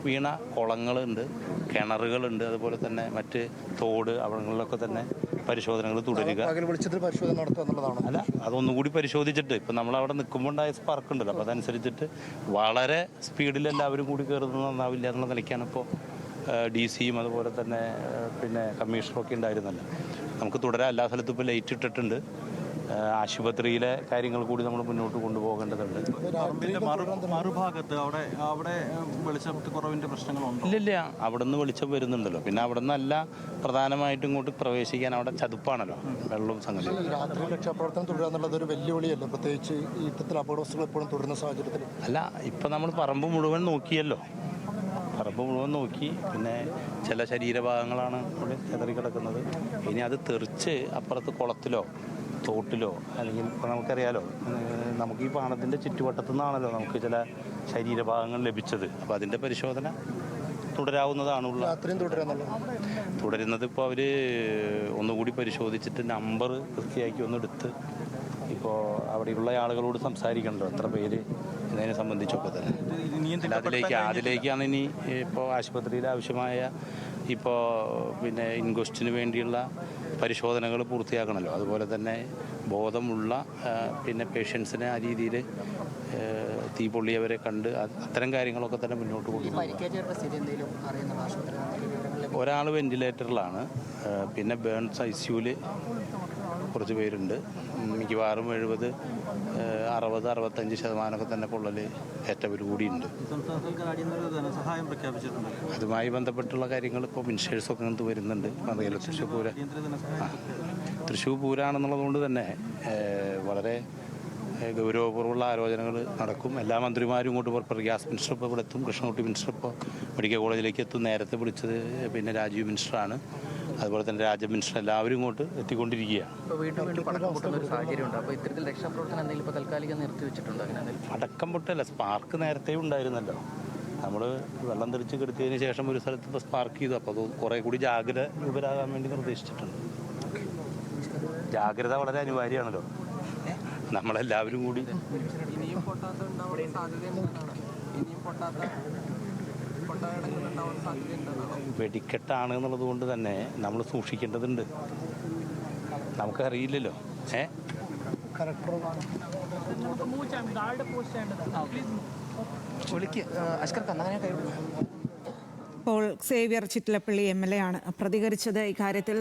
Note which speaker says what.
Speaker 1: വീണ കുളങ്ങളുണ്ട്, കിണറുകളുണ്ട്, അതുപോലെ തന്നെ മറ്റ് തോട് അവിടങ്ങളിലൊക്കെ തന്നെ പരിശോധനകൾ തുടരുക.
Speaker 2: പരിശോധന നടത്തുക എന്നുള്ളതാണ്.
Speaker 1: അല്ല, അതൊന്നുകൂടി പരിശോധിച്ചിട്ട് ഇപ്പം നമ്മളവിടെ നിൽക്കുമ്പോൾ ഉണ്ടായ സ്പാർക്ക് ഉണ്ടല്ലോ, അപ്പോൾ അതനുസരിച്ചിട്ട് വളരെ സ്പീഡിൽ എല്ലാവരും കൂടി കയറുന്നത് നന്നാവില്ല എന്നുള്ള നിലയ്ക്കാണ് ഇപ്പോൾ DC-യും അതുപോലെ തന്നെ പിന്നെ കമ്മീഷണറൊക്കെ ഉണ്ടായിരുന്നല്ലോ. നമുക്ക് തുടരാൻ എല്ലാ സ്ഥലത്തും ഇപ്പോൾ ലൈറ്റ് ഇട്ടിട്ടുണ്ട്. ആശുപത്രിയിലെ കാര്യങ്ങൾ കൂടി നമ്മൾ മുന്നോട്ട് കൊണ്ടുപോകേണ്ടതുണ്ട്.
Speaker 3: മറുഭാഗത്ത് അവിടെ വെളിച്ചക്കുറവിൻ്റെ പ്രശ്നങ്ങളുണ്ട്.
Speaker 1: ഇല്ലില്ല, അവിടെ നിന്ന് വെളിച്ചം വരുന്നുണ്ടല്ലോ. പിന്നെ അവിടെ നിന്നല്ല പ്രധാനമായിട്ടും ഇങ്ങോട്ട് പ്രവേശിക്കാൻ അവിടെ ചതുപ്പാണല്ലോ, വെള്ളവും സംഗതി.
Speaker 2: രാത്രി രക്ഷാപ്രവർത്തനം തുടരുക എന്നുള്ളത് ഒരു വെല്ലുവിളിയല്ലേ, പ്രത്യേകിച്ച് ഈ ഇത്തരത്തിൽ അപകടവസ്തുക്കൾ എപ്പോഴും തുടരുന്ന സാഹചര്യത്തിൽ?
Speaker 1: അല്ല, ഇപ്പം നമ്മൾ പറമ്പ് മുഴുവൻ നോക്കിയല്ലോ, പറമ്പ് മുഴുവൻ നോക്കി. പിന്നെ ചില ശരീരഭാഗങ്ങളാണ് ഇവിടെ ചിതറിക്കിടക്കുന്നത്. ഇനി അത് തെറിച്ച് അപ്പുറത്ത് കുളത്തിലോ തോട്ടിലോ അല്ലെങ്കിൽ ഇപ്പോൾ നമുക്കറിയാലോ, നമുക്ക് ഈ പാണത്തിൻ്റെ ചുറ്റുവട്ടത്തു നിന്നാണല്ലോ നമുക്ക് ചില ശരീരഭാഗങ്ങൾ ലഭിച്ചത്. അപ്പോൾ അതിൻ്റെ പരിശോധന തുടരാവുന്നതാണുള്ള. തുടരുന്നത് ഇപ്പോൾ അവർ ഒന്നുകൂടി പരിശോധിച്ചിട്ട് നമ്പർ വൃത്തിയാക്കി ഒന്നെടുത്ത് ഇപ്പോൾ അവിടെയുള്ള ആളുകളോട് സംസാരിക്കണല്ലോ എത്ര പേര് എന്നതിനെ സംബന്ധിച്ചൊക്കെ തന്നെ. അതിലേക്കാണ് ഇനി ഇപ്പോൾ ആശുപത്രിയിൽ ആവശ്യമായ ഇപ്പോൾ പിന്നെ ഇൻക്വസ്റ്റിന് വേണ്ടിയുള്ള പരിശോധനകൾ പൂർത്തിയാക്കണമല്ലോ. അതുപോലെ തന്നെ ബോധമുള്ള പിന്നെ പേഷ്യൻസിനെ ആ രീതിയിൽ തീ പൊള്ളിയവരെ കണ്ട് അത്തരം കാര്യങ്ങളൊക്കെ തന്നെ മുന്നോട്ട് കൊണ്ടുപോകും. ഒരാൾ വെന്റിലേറ്ററിലാണ്, പിന്നെ ബേൺസ് ICUവിൽ കുറച്ച് പേരുണ്ട്. മിക്കവാറും 70-65% തന്നെ പൊള്ളൽ ഏറ്റവർ കൂടിയുണ്ട്. അതുമായി ബന്ധപ്പെട്ടുള്ള കാര്യങ്ങൾ ഇപ്പോൾ മിനിസ്റ്റേഴ്സൊക്കെ അങ്ങനത്തെ വരുന്നുണ്ട്. അറിയാലോ, തൃശ്ശൂർ പൂരാണെന്നുള്ളതുകൊണ്ട് തന്നെ വളരെ ഗൗരവപൂർവ്വമുള്ള ആലോചനകൾ നടക്കും. എല്ലാ മന്ത്രിമാരും ഇങ്ങോട്ട് പുറപ്പെടും. ഗ്യാസ് മിനിസ്റ്റർ ഇപ്പോൾ ഇവിടെ എത്തും, കൃഷ്ണൻകുട്ടി മിനിസ്റ്റർ ഇപ്പോൾ മെഡിക്കൽ കോളേജിലേക്ക് എത്തും. നേരത്തെ വിളിച്ചത് പിന്നെ രാജീവ് മിനിസ്റ്ററാണ്, അതുപോലെ തന്നെ രാജ മിനിസ്റ്റർ, എല്ലാവരും ഇങ്ങോട്ട് എത്തിക്കൊണ്ടിരിക്കുകയാണ്. അടക്കം പൊട്ടല്ല, സ്പാർക്ക് നേരത്തെ ഉണ്ടായിരുന്നല്ലോ. നമ്മൾ വെള്ളം തെറിച്ച് കെടുത്തിയതിന് ശേഷം ഒരു സ്ഥലത്ത് ഇപ്പോൾ സ്പാർക്ക് ചെയ്തു. അപ്പോൾ അത് കുറേ കൂടി ജാഗ്രതരാകാൻ വേണ്ടി നിർദ്ദേശിച്ചിട്ടുണ്ട്. ജാഗ്രത വളരെ അനിവാര്യമാണല്ലോ, നമ്മളെല്ലാവരും കൂടി. വെടിക്കെട്ടാണ് എന്നുള്ളത് കൊണ്ട് തന്നെ നമ്മൾ സൂക്ഷിക്കേണ്ടതുണ്ട്. നമുക്കറിയില്ലല്ലോ.
Speaker 4: ഇപ്പോൾ സേവ്യർ ചിറ്റലപ്പള്ളി MLA ആണ് പ്രതികരിച്ചത് ഇക്കാര്യത്തിൽ.